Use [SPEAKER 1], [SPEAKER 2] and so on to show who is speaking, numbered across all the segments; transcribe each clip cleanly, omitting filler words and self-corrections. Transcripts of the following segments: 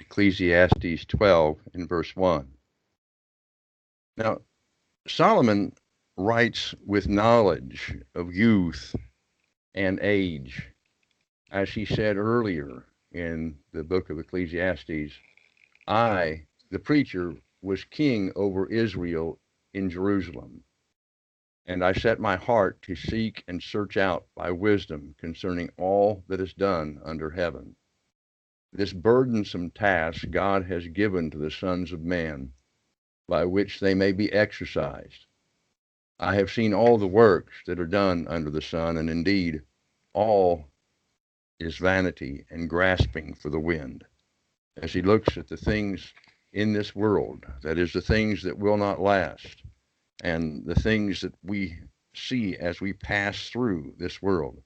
[SPEAKER 1] Ecclesiastes 12 and verse 1. Now, Solomon writes with knowledge of youth and age. As he said earlier in the book of Ecclesiastes, I, the preacher, was king over Israel in Jerusalem, and I set my heart to seek and search out by wisdom concerning all that is done under heaven. This burdensome task God has given to the sons of man, by which they may be exercised. I have seen all the works that are done under the sun, and indeed all is vanity and grasping for the wind. As he looks at the things in this world, that is, the things that will not last, and the things that we see as we pass through this world,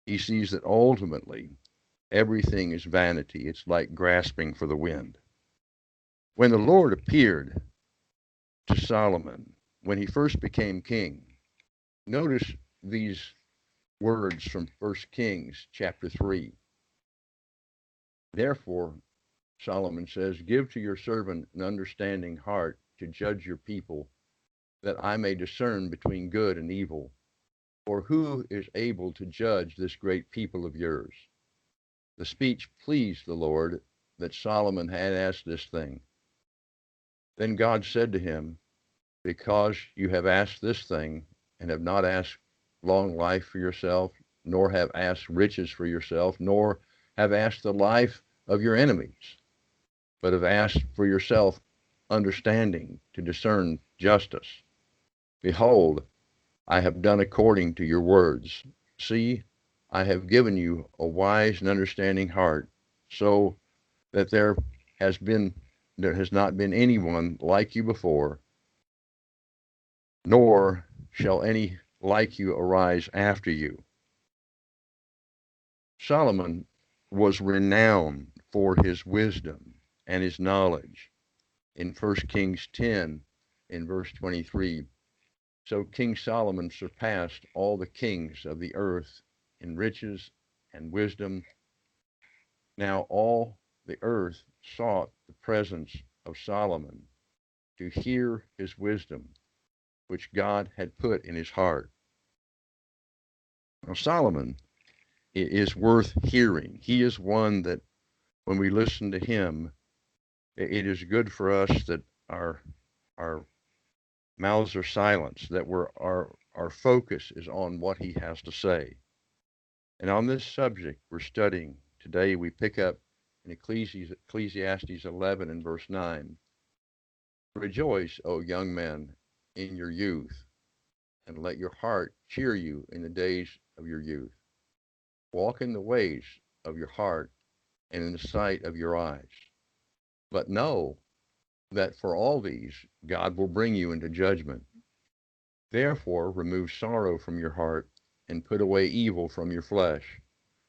[SPEAKER 1] he sees that ultimately everything is vanity. It's like grasping for the wind. When the Lord appeared to Solomon, when he first became king, notice these words from 1 Kings chapter 3. Therefore, Solomon says, give to your servant an understanding heart to judge your people, that I may discern between good and evil. For who is able to judge this great people of yours? The speech pleased the Lord that Solomon had asked this thing. Then God said to him, because you have asked this thing, and have not asked long life for yourself, nor have asked riches for yourself, nor have asked the life of your enemies, but have asked for yourself understanding to discern justice. Behold, I have done according to your words. See, I have given you a wise and understanding heart, so that there has not been anyone like you before, nor shall any like you arise after you. Solomon was renowned for his wisdom and his knowledge. In 1 Kings 10, in verse 23, so King Solomon surpassed all the kings of the earth in riches and wisdom. Now all the earth sought the presence of Solomon to hear his wisdom, which God had put in his heart. Now, Solomon is worth hearing. He is one that when we listen to him, it is good for us that our mouths are silenced, that our focus is on what he has to say. And on this subject we're studying today, we pick up in Ecclesiastes 11 and verse 9. Rejoice, O young men, in your youth, and let your heart cheer you in the days of your youth. Walk in the ways of your heart and in the sight of your eyes. But know that for all these God will bring you into judgment. Therefore remove sorrow from your heart and put away evil from your flesh,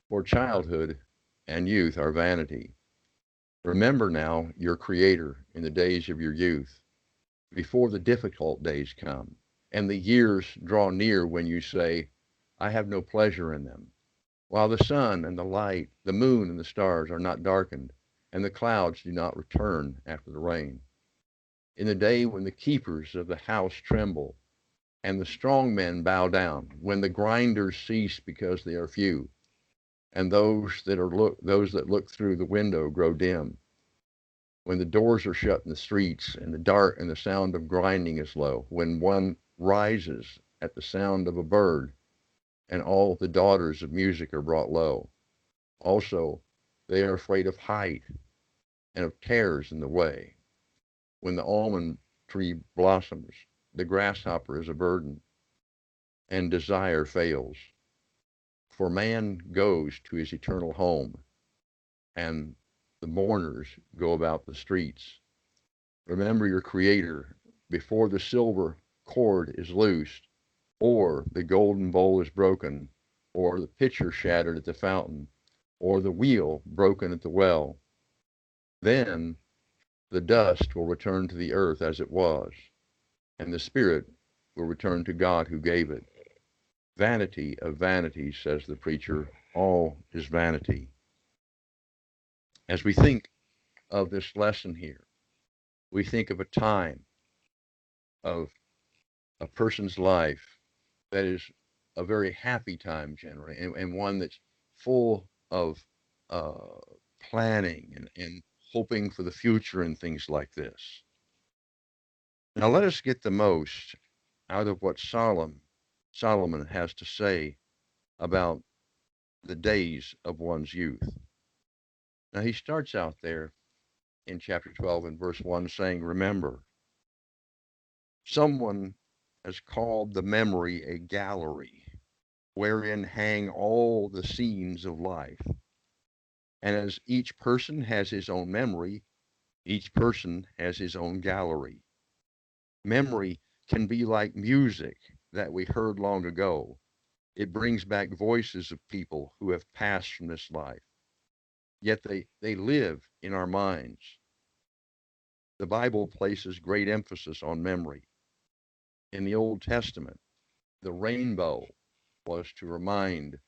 [SPEAKER 1] for childhood and youth are vanity. Remember now your Creator in the days of your youth, before the difficult days come, and the years draw near when you say, I have no pleasure in them. While the sun and the light, the moon and the stars are not darkened, and the clouds do not return after the rain. In the day when the keepers of the house tremble, and the strong men bow down, when the grinders cease because they are few, and those that look through the window grow dim, when the doors are shut in the streets, and the sound of grinding is low, when one rises at the sound of a bird, and all the daughters of music are brought low. Also, they are afraid of height and of tares in the way. When the almond tree blossoms, the grasshopper is a burden, and desire fails. For man goes to his eternal home, and the mourners go about the streets. Remember your Creator before the silver cord is loosed, or the golden bowl is broken, or the pitcher shattered at the fountain, or the wheel broken at the well. Then the dust will return to the earth as it was, and the spirit will return to God who gave it. Vanity of vanities, says the preacher, all is vanity. As we think of this lesson here, we think of a time of a person's life that is a very happy time generally, and one that's full of uh, planning and hoping for the future and things like this. Now let us get the most out of what Solomon has to say about the days of one's youth. Now he starts out there in chapter 12 and verse 1 saying, remember, someone has called the memory a gallery wherein hang all the scenes of life. And as each person has his own memory, each person has his own gallery. Memory can be like music that we heard long ago. It brings back voices of people who have passed from this life, yet they live in our minds. The Bible places great emphasis on memory. In the Old Testament, the rainbow was to remind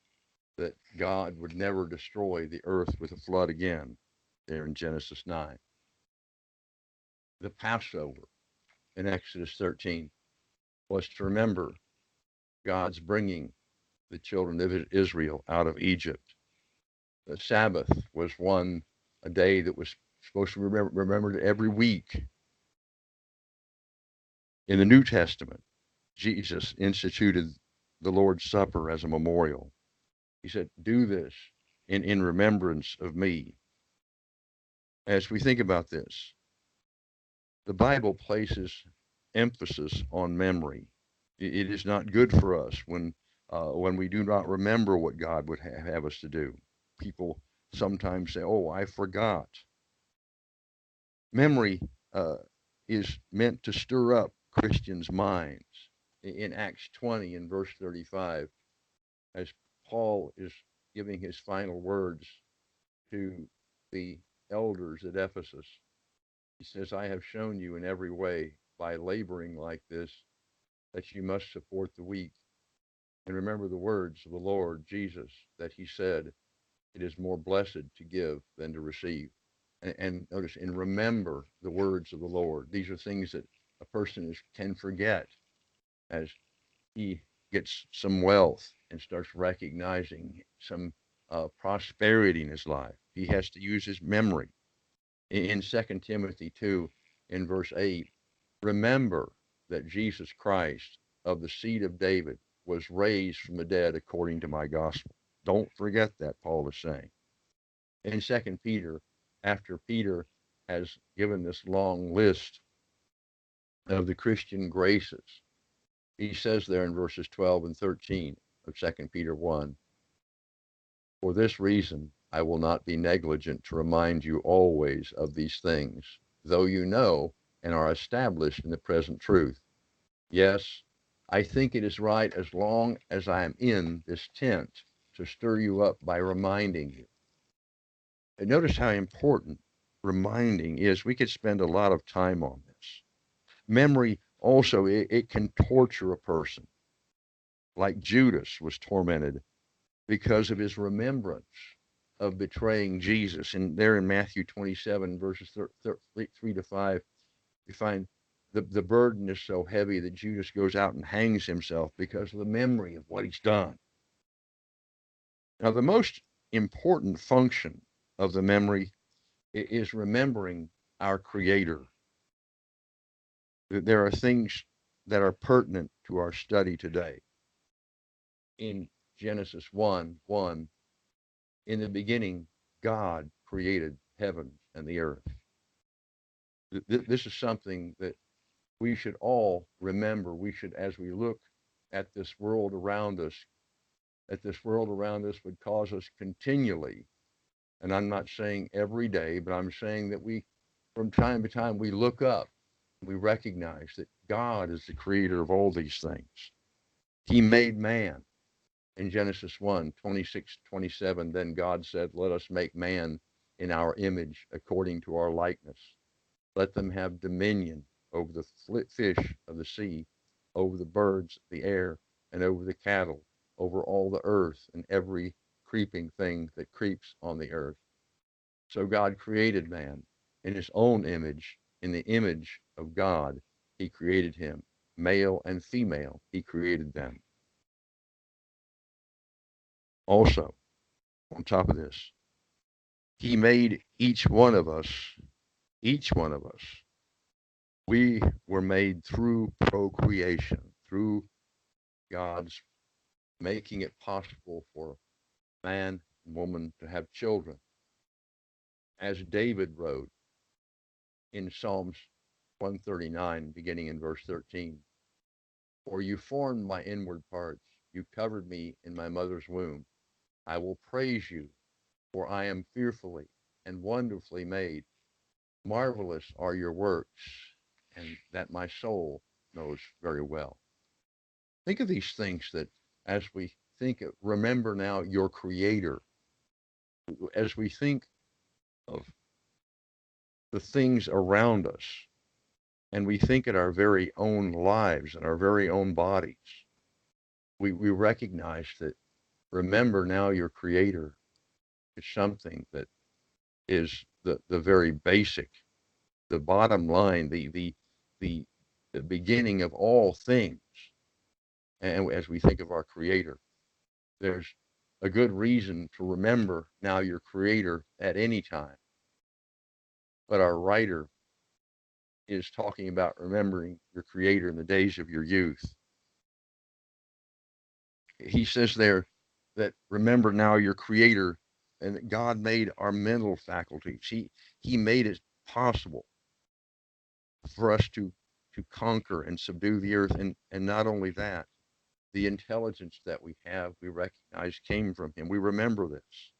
[SPEAKER 1] that God would never destroy the earth with a flood again, there in Genesis 9. The Passover in Exodus 13 was to remember God's bringing the children of Israel out of Egypt. The Sabbath was a day that was supposed to be remembered every week. In the New Testament, Jesus instituted the Lord's Supper as a memorial. He said, do this in remembrance of me. As we think about this, the Bible places emphasis on memory. It is not good for us when we do not remember what God would have us to do. People sometimes say, "Oh, I forgot." Memory is meant to stir up Christians' minds. In Acts 20 and verse 35, as Paul is giving his final words to the elders at Ephesus, he says, I have shown you in every way by laboring like this that you must support the weak. And remember the words of the Lord Jesus that he said, it is more blessed to give than to receive. And notice, and remember the words of the Lord. These are things that a person can forget as he gets some wealth and starts recognizing some prosperity in his life. He has to use his memory. In 2 Timothy 2, in verse 8, remember that Jesus Christ of the seed of David was raised from the dead according to my gospel. Don't forget that, Paul is saying. In 2 Peter, after Peter has given this long list of the Christian graces, he says there in verses 12 and 13 of 2 Peter 1, for this reason, I will not be negligent to remind you always of these things, though you know and are established in the present truth. Yes, I think it is right as long as I am in this tent to stir you up by reminding you. And notice how important reminding is. We could spend a lot of time on this. Memory also, it can torture a person, like Judas was tormented because of his remembrance of betraying Jesus. And there in Matthew 27, verses 3 to 5, we find the burden is so heavy that Judas goes out and hangs himself because of the memory of what he's done. Now, the most important function of the memory is remembering our Creator. There are things that are pertinent to our study today. In Genesis 1:1, in the beginning, God created heaven and the earth. This is something that we should all remember. We should, as we look at this world around us, that this world around us would cause us continually, and I'm not saying every day, but I'm saying that we, from time to time, we look up, we recognize that God is the creator of all these things. He made man. In Genesis 1:26-27, then God said, let us make man in our image according to our likeness. Let them have dominion over the fish of the sea, over the birds of the air, and over the cattle, over all the earth, and every creeping thing that creeps on the earth. So God created man. in his own image, in the image of God, he created him. Male and female, he created them. Also, on top of this, he made each one of us, we were made through procreation, through God's making it possible for man and woman to have children. As David wrote in Psalms 139, beginning in verse 13, for you formed my inward parts, you covered me in my mother's womb. I will praise you, for I am fearfully and wonderfully made. Marvelous are your works, and that my soul knows very well. Think of these things that as we think of, remember now your Creator, as we think of the things around us, and we think in our very own lives and our very own bodies, we recognize that remember now your Creator is something that is the very basic, the bottom line, the the beginning of all things. And as we think of our Creator, there's a good reason to remember now your Creator at any time. But our writer is talking about remembering your Creator in the days of your youth. He says there that remember now your Creator, and that God made our mental faculties. He made it possible for us to conquer and subdue the earth. And not only that, the intelligence that we have, we recognize came from Him. We remember this.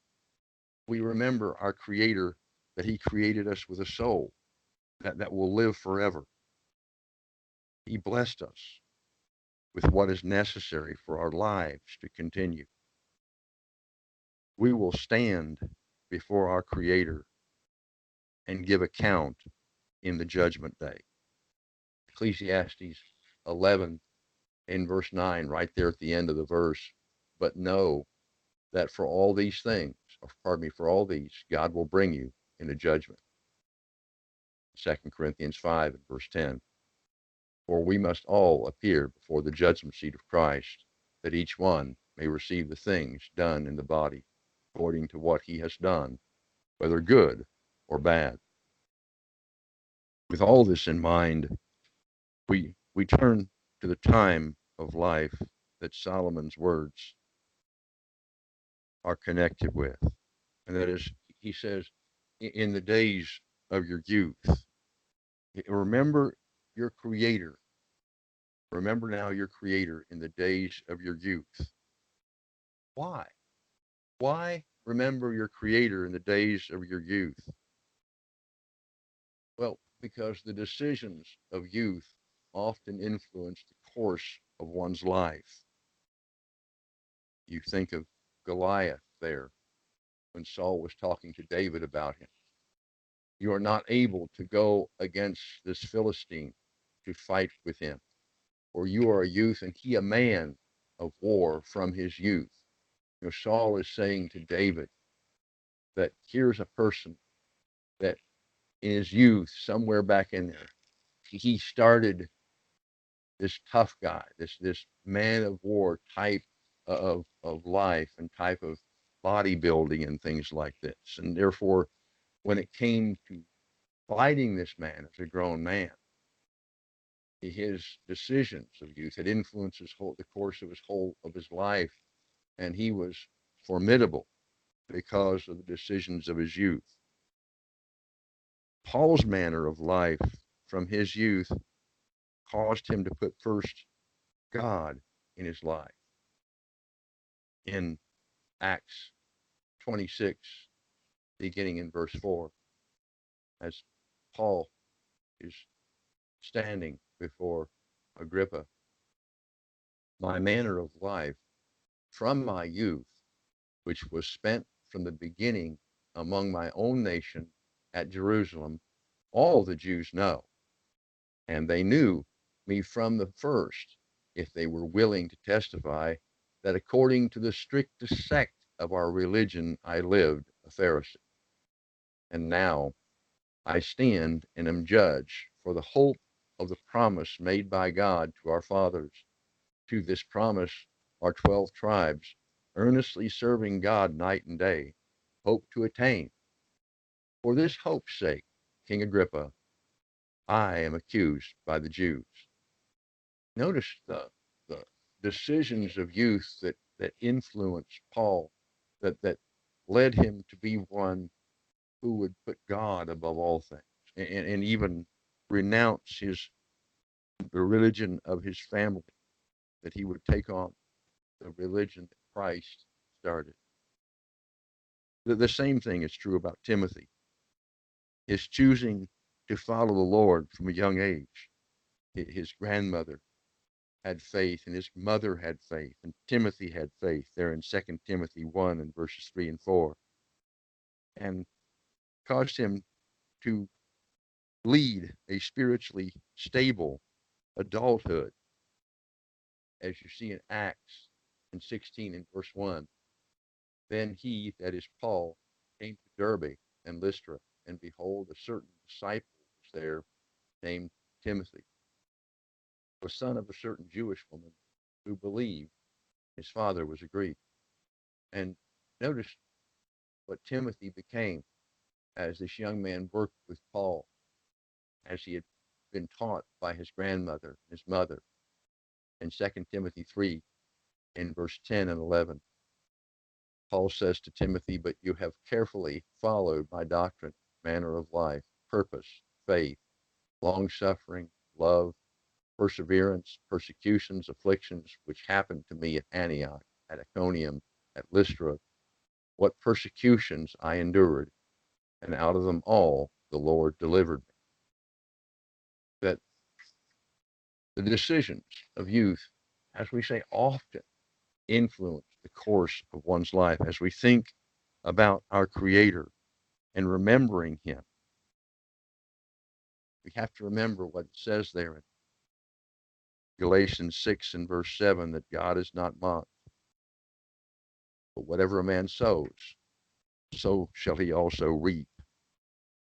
[SPEAKER 1] We remember our Creator, that He created us with a soul that will live forever. He blessed us with what is necessary for our lives to continue. We will stand before our Creator and give account in the judgment day. Ecclesiastes 11 in verse 9, right there at the end of the verse. But know that for all these things, or pardon me, for all these, God will bring you into judgment. 2 Corinthians 5 and verse 10. For we must all appear before the judgment seat of Christ, that each one may receive the things done in the body according to what he has done, whether good or bad. With all this in mind, we turn to the time of life that Solomon's words are connected with. And that is, he says, in the days of your youth, remember your Creator. Remember now your Creator in the days of your youth. Why? Why remember your Creator in the days of your youth? Well, because the decisions of youth often influence the course of one's life. You think of Goliath there when Saul was talking to David about him. You are not able to go against this Philistine to fight with him, for you are a youth and he a man of war from his youth. You know, Saul is saying to David that here's a person that in his youth, somewhere back in there, he started this tough guy, this man of war type of life and type of bodybuilding and things like this. And therefore, when it came to fighting this man as a grown man, his decisions of youth had influenced the course of his life, and he was formidable because of the decisions of his youth. Paul's manner of life from his youth caused him to put first God in his life. In Acts 26, beginning in verse 4, as Paul is standing before Agrippa, my manner of life from my youth, which was spent from the beginning among my own nation at Jerusalem, all the Jews know. And they knew me from the first, if they were willing to testify that according to the strictest sect of our religion, I lived a Pharisee. And now I stand and am judged for the hope of the promise made by God to our fathers. To this promise, our 12 tribes, earnestly serving God night and day, hope to attain. For this hope's sake, King Agrippa, I am accused by the Jews. Notice the decisions of youth that influenced Paul, that led him to be one who would put God above all things, and even renounce the religion of his family, that he would take on the religion that Christ started. The same thing is true about Timothy. His choosing to follow the Lord from a young age. His grandmother had faith, and his mother had faith, and Timothy had faith there in 2 Timothy 1 and verses 3 and 4, and caused him to lead a spiritually stable adulthood, as you see in Acts in 16 and verse 1. Then he, that is Paul, came to Derbe and Lystra, and behold, a certain disciple was there named Timothy, the son of a certain Jewish woman who believed his father was a Greek. And notice what Timothy became as this young man worked with Paul, as he had been taught by his grandmother, his mother, in 2 Timothy 3 in verse 10 and 11. Paul says to Timothy, but you have carefully followed my doctrine, manner of life, purpose, faith, long suffering, love, perseverance, persecutions, afflictions, which happened to me at Antioch, at Iconium, at Lystra, what persecutions I endured, and out of them all the Lord delivered me. That the decisions of youth, as we say, often influence the course of one's life. As we think about our Creator and remembering Him, we have to remember what it says there in Galatians 6 and verse 7, that God is not mocked, but whatever a man sows, so shall he also reap.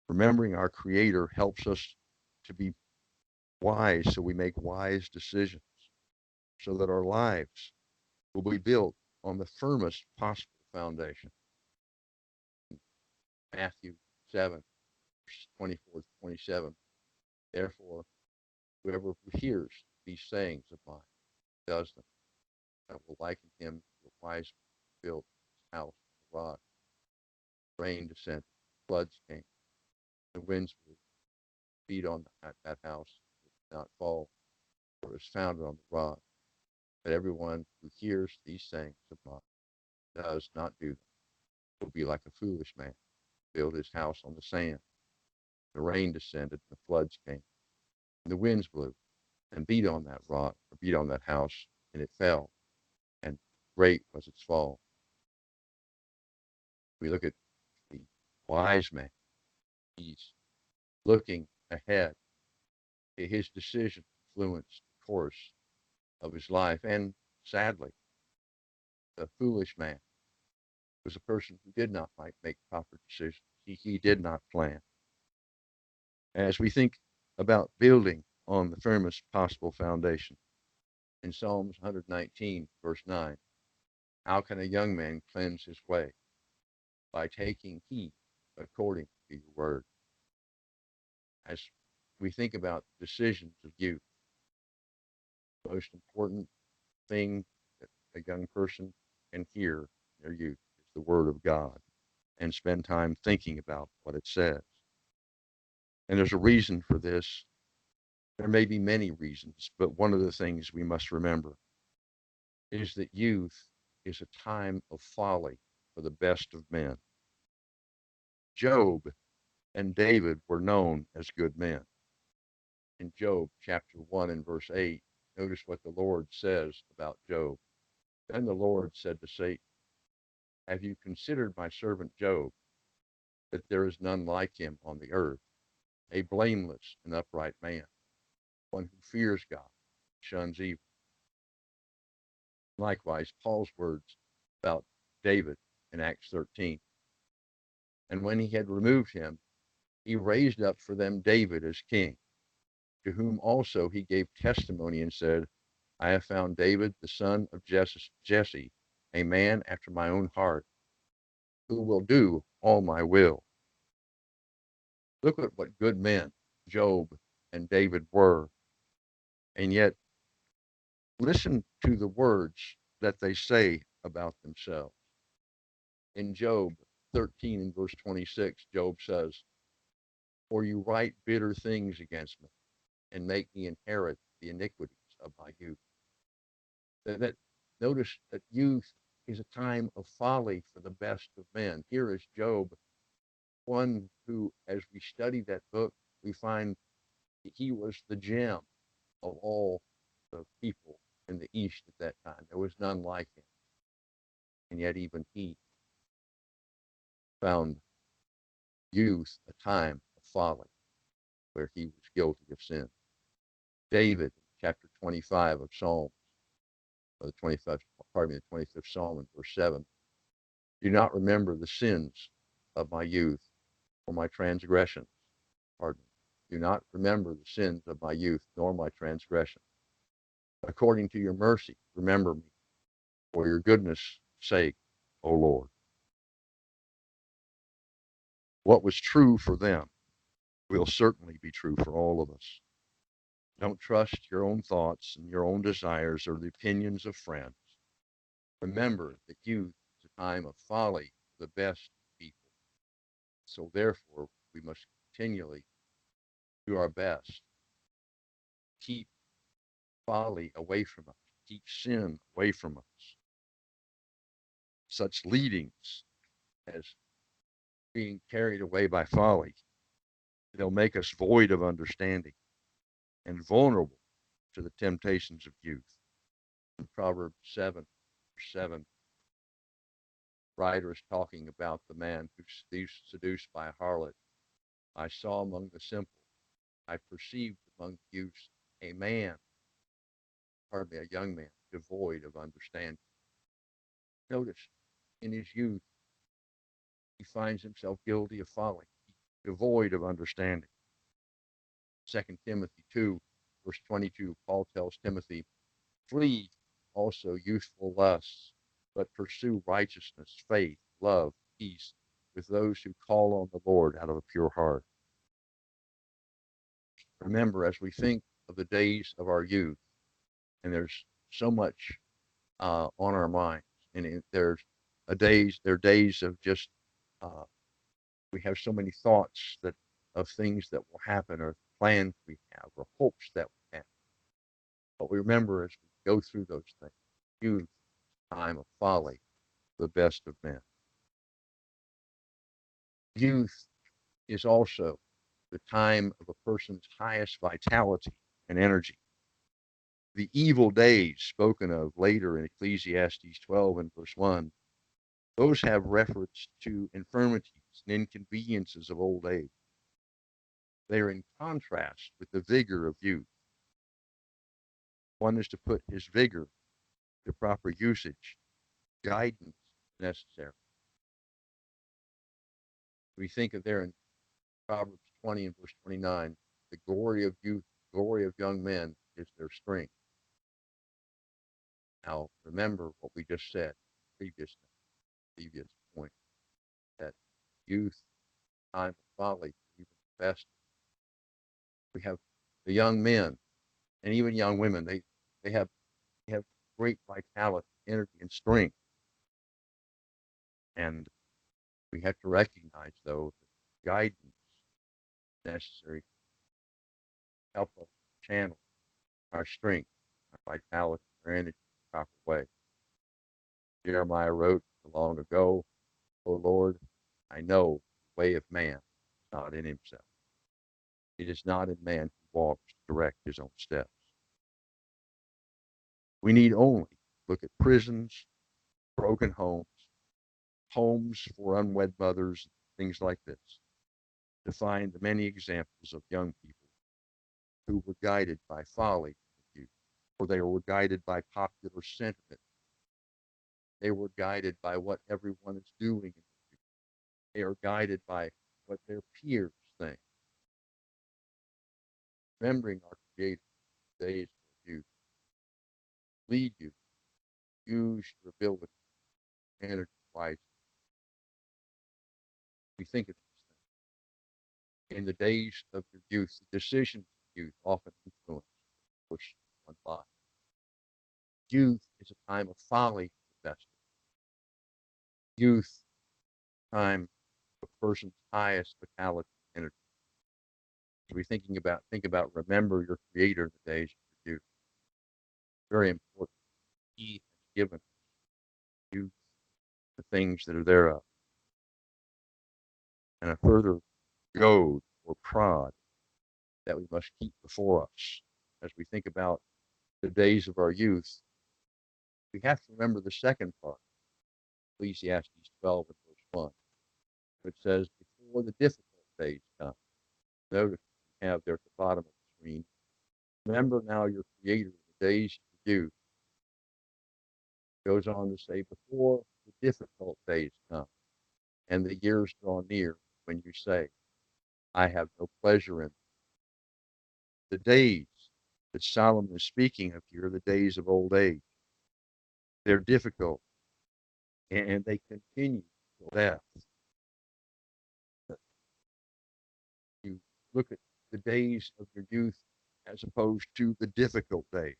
[SPEAKER 1] Remembering our Creator helps us to be wise, so we make wise decisions, so that our lives will be built on the firmest possible foundation. Matthew 7, verses 24 to 27. Therefore, whoever hears these sayings of mine, does them, I will liken him to a wise man who built his house on the rock. Rain descended, floods came, the winds blew, beat on that house, it did not fall, for it was founded on the rock. But everyone who hears these sayings of mine, does not do them, will be like a foolish man who built his house on the sand. The rain descended, and the floods came, and the winds blew, and beat on that rock, or beat on that house, and it fell, and great was its fall. We look at the wise man. He's looking ahead. His decision influenced the course of his life. And sadly, the foolish man was a person who did not make proper decisions. He did not plan. As we think about building on the firmest possible foundation, in Psalms 119, verse 9, how can a young man cleanse his way? By taking heed according to your word. As we think about decisions of youth, the most important thing that a young person can hear in their youth is the word of God, and spend time thinking about what it says. And there's a reason for this. There may be many reasons, but one of the things we must remember is that youth is a time of folly for the best of men. Job and David were known as good men. In Job chapter 1 and verse 8, notice what the Lord says about Job. Then the Lord said to Satan, have you considered my servant Job, that there is none like him on the earth, a blameless and upright man, one who fears God, shuns evil? Likewise, Paul's words about David in Acts 13. And when he had removed him, He raised up for them David as king, to whom also he gave testimony and said, I have found David, the son of Jesse, a man after my own heart, who will do all my will. Look at what good men Job and David were, and yet listen to the words that they say about themselves. In Job 13 and verse 26, Job says, For you write bitter things against me and make me inherit the iniquities of my youth. That notice that youth is a time of folly for the best of men. Here is Job, one who, as we study that book, we find he was the gem of all the people in the East at that time. There was none like him. And yet even he found youth a time of folly where he was guilty of sin. David, chapter 25 of Psalms, or the 25th, pardon me, the 25th Psalm in verse 7, do not remember the sins of my youth or my transgressions. Pardon me. Do not remember the sins of my youth nor my transgression. According to your mercy, remember me for your goodness' sake, O Lord. What was true for them will certainly be true for all of us. Don't trust your own thoughts and your own desires or the opinions of friends. Remember that youth is a time of folly for the best people. So therefore, we must continually do our best. Keep folly away from us. Keep sin away from us. Such leadings as being carried away by folly, they'll make us void of understanding and vulnerable to the temptations of youth. In Proverbs 7, writer is talking about the man who's seduced by a harlot. I saw among the simple, I perceived among youths a man, pardon me, a young man, devoid of understanding. Notice, in his youth, he finds himself guilty of folly, devoid of understanding. 2 Timothy 2, verse 22, Paul tells Timothy, flee also youthful lusts, but pursue righteousness, faith, love, peace with those who call on the Lord out of a pure heart. Remember, as we think of the days of our youth, and there's so much on our minds, and there are days of just we have so many thoughts that of things that will happen, or plans we have, or hopes that we have. But we remember as we go through those things, youth, time of folly, the best of men. Youth is also the time of a person's highest vitality and energy. The evil days spoken of later in Ecclesiastes 12 and verse 1, those have reference to infirmities and inconveniences of old age. They are in contrast with the vigor of youth. One is to put his vigor to proper usage, guidance necessary. We think of there in Proverbs 20 and verse 29, the glory of youth, glory of young men is their strength. Now, remember what we just said previous point, that youth, time of folly, even the best. We have the young men and even young women. They have great vitality, energy, and strength. And we have to recognize, though, that guidance necessary to help us channel our strength, our vitality, our energy in the proper way. Jeremiah wrote long ago, O Lord, I know the way of man is not in himself. It is not in man who walks to direct his own steps. We need only look at prisons, broken homes, homes for unwed mothers, things like this, to find the many examples of young people who were guided by folly in youth, or they were guided by popular sentiment. They were guided by what everyone is doing. They are guided by what their peers think. Remembering our Creator days of youth, lead you, use your ability, energy wisely. We think of these things. In the days of your youth, the decisions of youth often influence push one by. Youth is a time of folly for the best. Youth, time of a person's highest vitality and energy. So we think about remember your Creator in the days of your youth. Very important. He has given youth the things that are thereof, and a further goad or prod that we must keep before us as we think about the days of our youth. We have to remember the second part, Ecclesiastes 12 and verse 1, which says, before the difficult days come. Notice we have there at the bottom of the screen, remember now your Creator in the days of your youth. Goes on to say, before the difficult days come and the years draw near, when you say, I have no pleasure in them. The days that Solomon is speaking of here, the days of old age, they're difficult and they continue till death. You look at the days of your youth as opposed to the difficult days.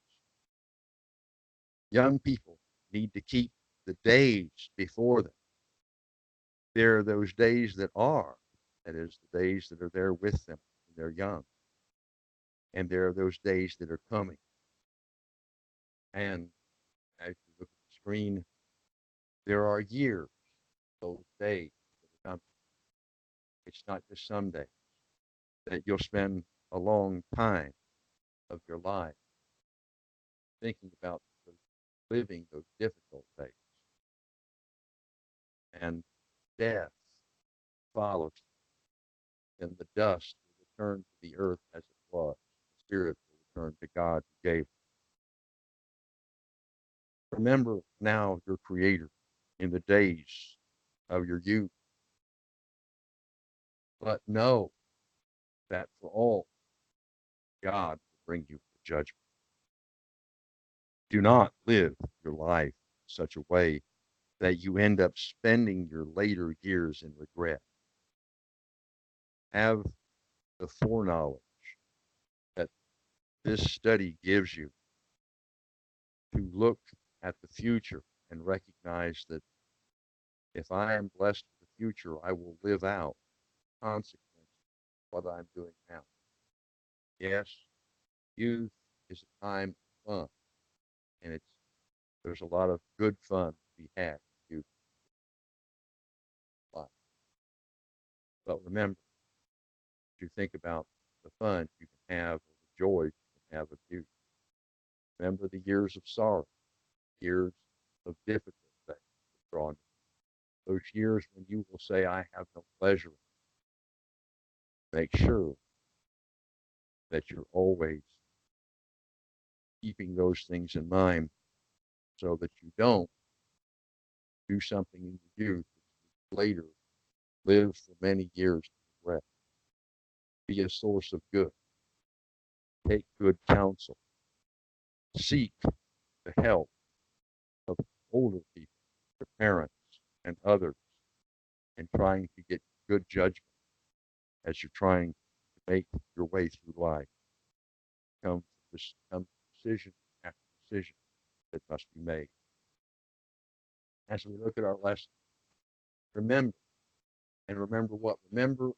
[SPEAKER 1] Young people need to keep the days before them. There are those days that are, that is, the days that are there with them when they're young. And there are those days that are coming. And as you look at the screen, there are years, those days that are coming. It's not just some days that you'll spend a long time of your life thinking about living those difficult days. And death follows, and the dust will return to the earth as it was. The spirit will return to God who gave it. Remember now your Creator in the days of your youth, but know that for all, God will bring you to judgment. Do not live your life in such a way that you end up spending your later years in regret. Have the foreknowledge that this study gives you to look at the future and recognize that if I am blessed with the future, I will live out consequences of what I'm doing now. Yes, youth is a time of fun, and there's a lot of good fun to be had in youth. But remember, as you think about the fun you can have, or the joy you can have of youth, remember the years of sorrow, years of difficult things drawn. Those years when you will say, I have no pleasure. Make sure that you're always keeping those things in mind so that you don't do something in your youth that later live for many years in regret. Be a source of good. Take good counsel. Seek the help of older people, your parents, and others, in trying to get good judgment as you're trying to make your way through life. Come decision after decision that must be made. As we look at our lesson, remember, and remember what? Remember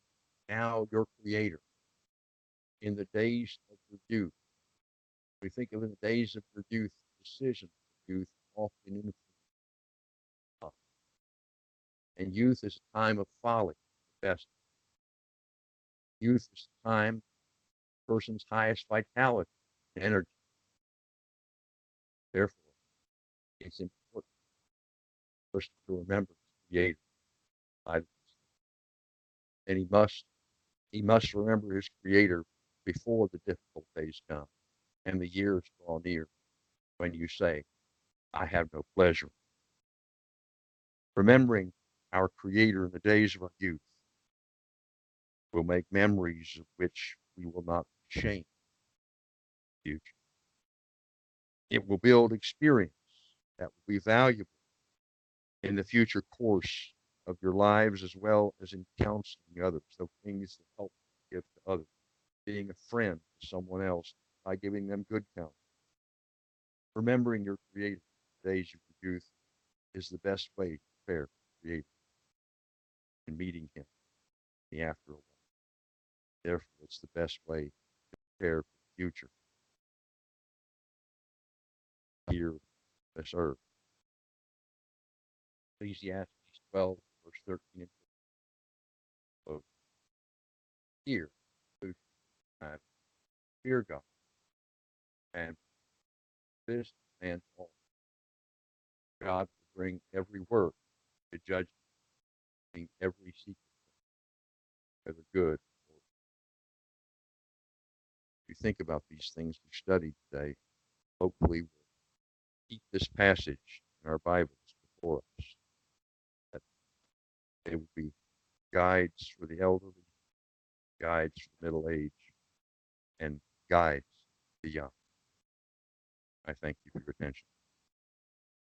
[SPEAKER 1] now your Creator in the days of your youth. We think of in the days of your youth, decisions of youth often influence us. And youth is a time of folly, best. Youth is a time a person's highest vitality and energy. Therefore, it's important for us to remember the Creator. And he must remember his Creator before the difficult days come and the years draw near when you say, I have no pleasure. Remembering our Creator in the days of our youth will make memories of which we will not be ashamed. future. It will build experience that will be valuable in the future course of your lives as well as in counseling others. So things that help give to others, being a friend to someone else by giving them good counsel. Remembering your Creator in the days of your youth is the best way to prepare for the Creator and meeting Him in the afterlife. Therefore, it's the best way to prepare for the future here on this earth. Ecclesiastes 12, verse 13 and 14. Here, fear God and this and all. God will bring every work to judgment, every secret, whether good or if you think about these things we studied today, hopefully we'll keep this passage in our Bibles before us, that they will be guides for the elderly, guides for the middle age, and guides for the young. I thank you for your attention.